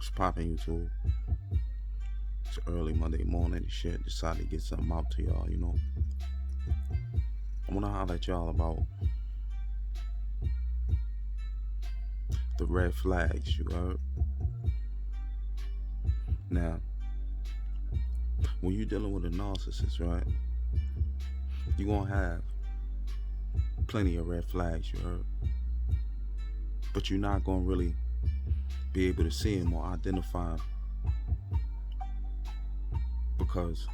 What's poppin', YouTube? It's early Monday morning and shit. Decided to get something out to y'all, I wanna holler at y'all about the red flags, you heard? Now, when you're dealing with a narcissist, right, you're gonna have plenty of red flags, you heard? But you're not gonna really be able to see them or identify them, because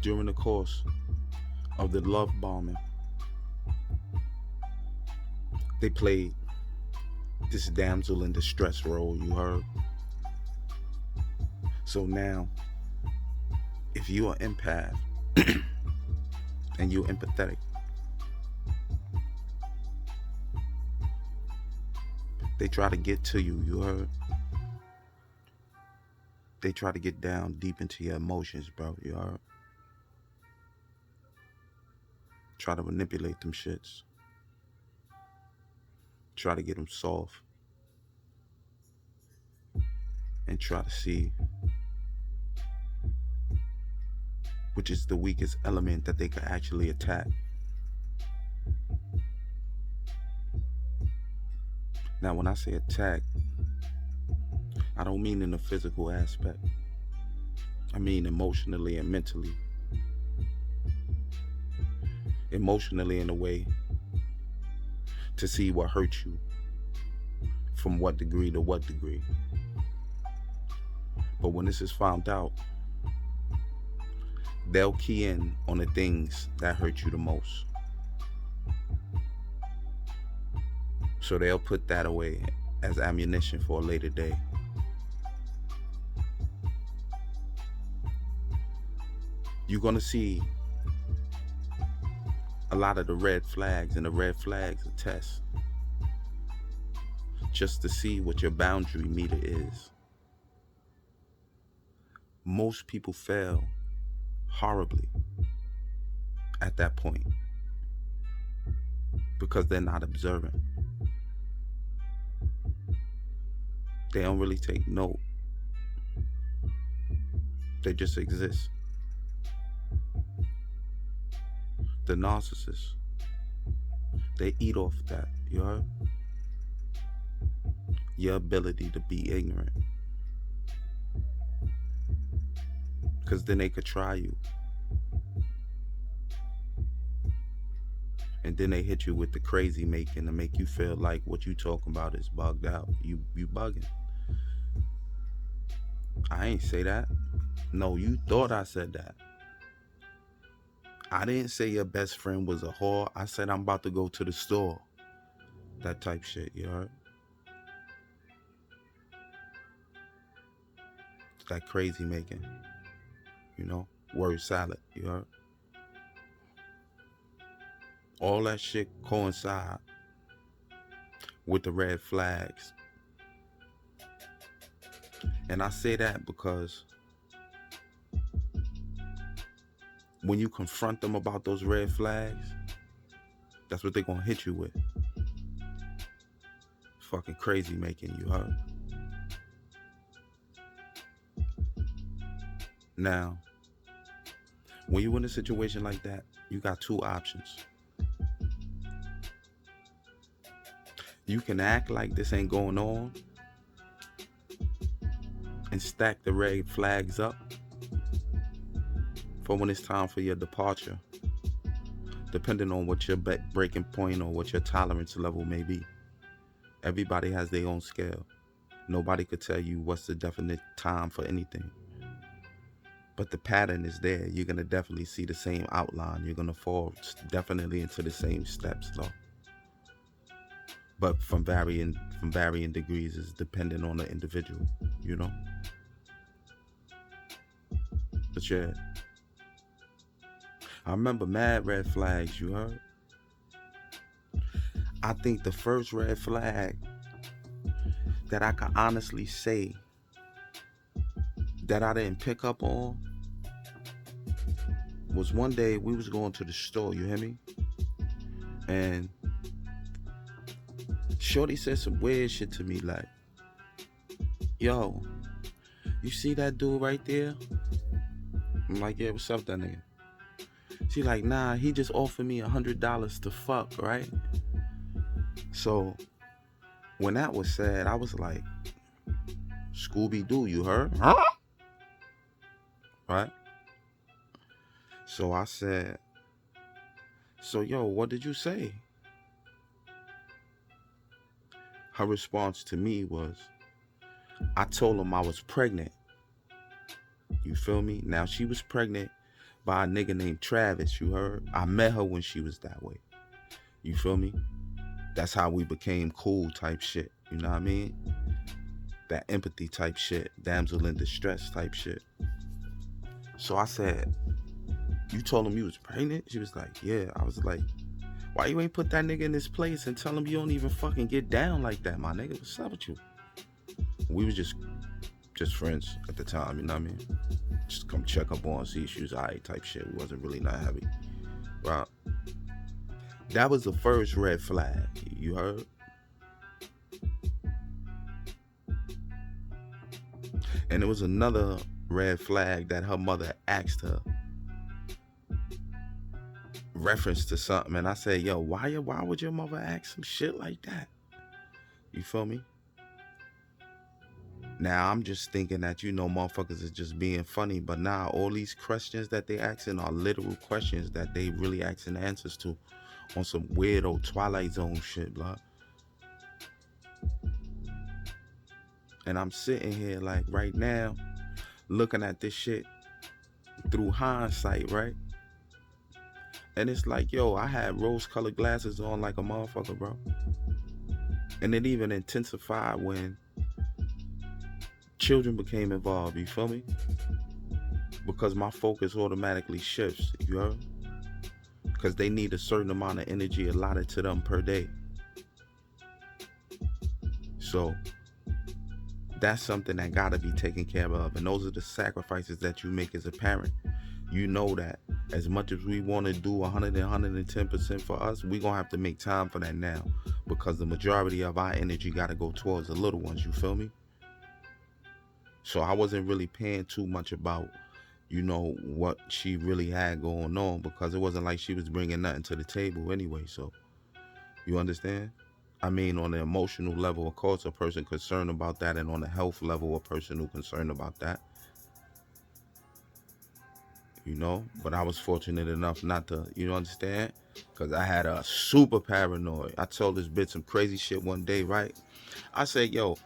during the course of the love bombing, they played this damsel in distress role, you heard? So now, if you're an empath and you're empathetic, they try to get to you, you heard? They try to get down deep into your emotions, bro, you heard? Try to manipulate them shits. Try to get them soft. And try to see which is the weakest element that they could actually attack. Now, when I say attack, I don't mean in a physical aspect. I mean emotionally and mentally. Emotionally in a way to see what hurt you, from what degree to what degree. But when this is found out, they'll key in on the things that hurt you the most. So they'll put that away as ammunition for a later day. You're gonna see a lot of the red flags, and the red flags are tests just to see what your boundary meter is. Most people fail horribly at that point because they're not observant. They don't really take note. They just exist. The narcissists, they eat off that, you heard? Your ability to be ignorant. Because then they could try you. And then they hit you with the crazy making to make you feel like what you talking about is bugged out. You bugging. I ain't say that. No, you thought I said that. I didn't say your best friend was a whore. I said I'm about to go to the store. That type shit, you heard? That crazy making. Word salad, you heard? All that shit coincide with the red flags. And I say that because when you confront them about those red flags, that's what they're gonna hit you with. Fucking crazy making, you heard? Now, when you're in a situation like that, you got two options. You can act like this ain't going on and stack the red flags up for when it's time for your departure, depending on what your breaking point or what your tolerance level may be. Everybody has their own scale. Nobody could tell you what's the definite time for anything. But the pattern is there. You're going to definitely see the same outline. You're going to fall definitely into the same steps, though. But from varying degrees, is dependent on the individual, But yeah, I remember mad red flags, you heard? I think the first red flag that I can honestly say that I didn't pick up on was one day we was going to the store, you hear me? And shorty said some weird shit to me like, yo, you see that dude right there? I'm like, yeah, what's up, that nigga? She like, nah, he just offered me $100 to fuck, right? So when that was said, I was like, Scooby-Doo, you heard? Huh? Right? So I said, so yo, what did you say? Her response to me was, I told him I was pregnant. You feel me? Now she was pregnant by a nigga named Travis, you heard? I met her when she was that way. You feel me? That's how we became cool type shit. You know what I mean? That empathy type shit. Damsel in distress type shit. So I said, you told him you was pregnant? She was like, yeah. I was like, why you ain't put that nigga in his place and tell him you don't even fucking get down like that, my nigga? What's up with you? We was just friends at the time, you know what I mean? Just come check up on, see if she was alright type shit. We wasn't really not heavy. Right? That was the first red flag, you heard? And there was another red flag that her mother asked her, reference to something, and I said, yo, why would your mother ask some shit like that? You feel me? Now I'm just thinking that, you know, motherfuckers is just being funny, but nah, all these questions that they asking are literal questions that they really asking answers to on some weirdo Twilight Zone shit, blah. And I'm sitting here like right now looking at this shit through hindsight, right? And it's like, yo, I had rose-colored glasses on like a motherfucker, bro. And it even intensified when children became involved, you feel me? Because my focus automatically shifts, you heard? Because they need a certain amount of energy allotted to them per day. So that's something that gotta be taken care of. And those are the sacrifices that you make as a parent. You know that as much as we want to do 100 and 110% for us, we're going to have to make time for that now. Because the majority of our energy got to go towards the little ones, you feel me? So I wasn't really paying too much about, you know, what she really had going on, because it wasn't like she was bringing nothing to the table anyway. So you understand? I mean, on the emotional level, of course, a person concerned about that, and on the health level, a person who concerned about that. You know, but I was fortunate enough not to, you understand? Because I had a super paranoid. I told this bitch some crazy shit one day, right? I said, yo,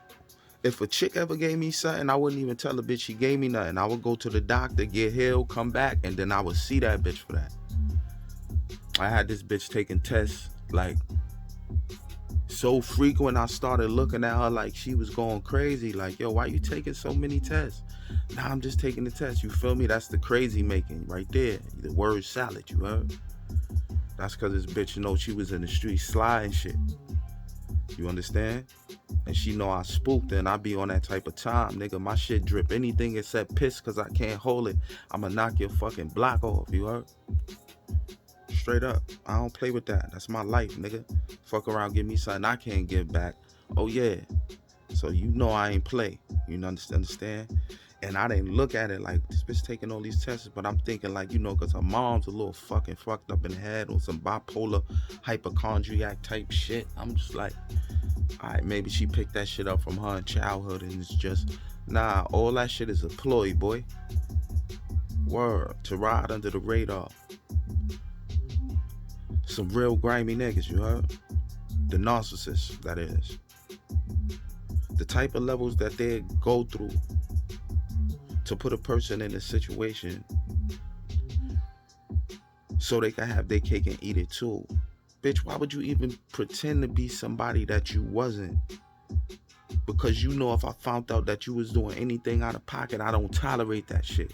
if a chick ever gave me something, I wouldn't even tell the bitch she gave me nothing. I would go to the doctor, get healed, come back, and then I would see that bitch for that. I had this bitch taking tests, like, so frequent, I started looking at her like she was going crazy. Like, yo, why you taking so many tests? Nah, I'm just taking the test. You feel me? That's the crazy making right there. The word salad, you heard? That's because this bitch, you know, she was in the street sliding shit. You understand? And she know I spooked her, and I be on that type of time, nigga. My shit drip anything except piss because I can't hold it. I'ma knock your fucking block off, you heard? Straight up. I don't play with that. That's my life, nigga. Fuck around, give me something I can't give back. Oh, yeah. So you know I ain't play. You understand? And I didn't look at it like this bitch taking all these tests, but I'm thinking like, you know, because her mom's a little fucking fucked up in the head on some bipolar hypochondriac type shit. I'm just like, all right, maybe she picked that shit up from her in childhood, and it's just, nah, all that shit is a ploy, boy. Word, to ride under the radar. Some real grimy niggas, you heard? The narcissists, that is. The type of levels that they go through to put a person in a situation so they can have their cake and eat it too. Bitch, why would you even pretend to be somebody that you wasn't? Because you know if I found out that you was doing anything out of pocket, I don't tolerate that shit.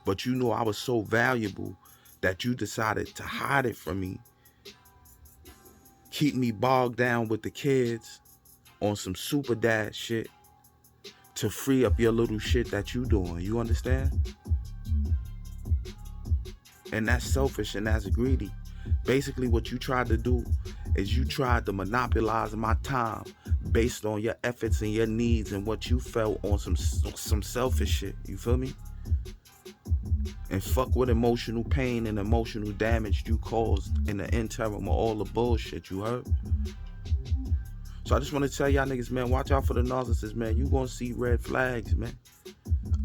But you know I was so valuable that you decided to hide it from me. Keep me bogged down with the kids on some super dad shit to free up your little shit that you doing. You understand? And that's selfish and that's greedy. Basically what you tried to do is you tried to monopolize my time based on your efforts and your needs and what you felt on some selfish shit. You feel me? And fuck what emotional pain and emotional damage you caused in the interim of all the bullshit, you heard? So I just want to tell y'all niggas, man, watch out for the narcissists, man. You gonna see red flags, man.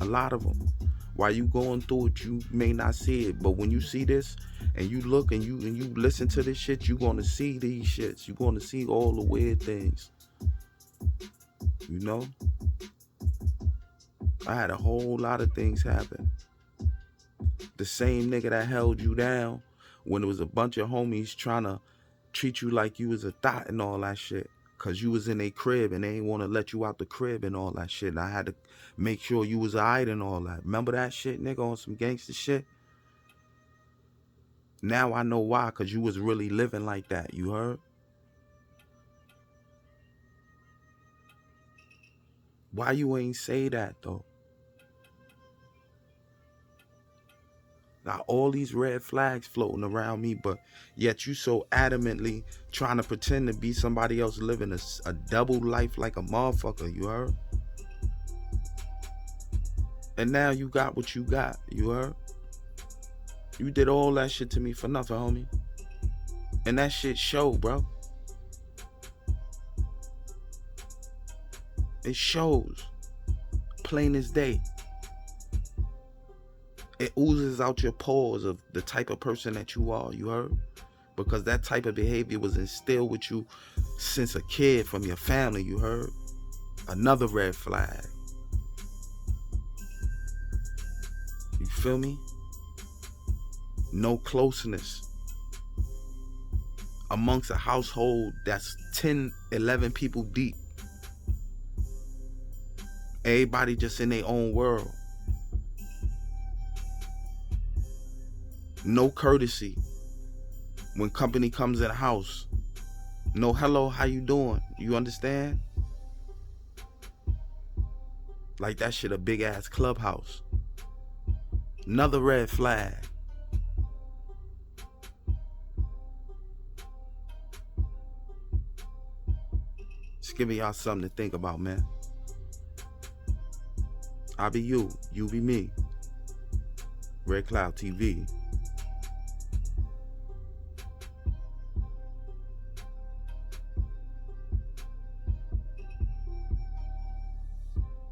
A lot of them. While you going through it, you may not see it, but when you see this and you look and you listen to this shit, you gonna see these shits. You gonna see all the weird things. You know? I had a whole lot of things happen. The same nigga that held you down when there was a bunch of homies trying to treat you like you was a thot and all that shit. Cause you was in a crib and they ain't want to let you out the crib and all that shit. And I had to make sure you was alright and all that. Remember that shit, nigga, on some gangster shit? Now I know why, cause you was really living like that, you heard? Why you ain't say that though? Got all these red flags floating around me, but yet you so adamantly trying to pretend to be somebody else living a double life like a motherfucker, you heard? And now you got what you got, you heard? You did all that shit to me for nothing, homie. And that shit show, bro. It shows. Plain as day. It oozes out your pores of the type of person that you are, you heard? Because that type of behavior was instilled with you since a kid from your family, you heard? Another red flag. You feel me? No closeness. Amongst a household that's 10, 11 people deep. Everybody just in their own world. No courtesy when company comes in the house. No hello, how you doing? You understand? Like that shit a big ass clubhouse. Another red flag. Just giving y'all something to think about, man. I be you be me. Red Cloud TV.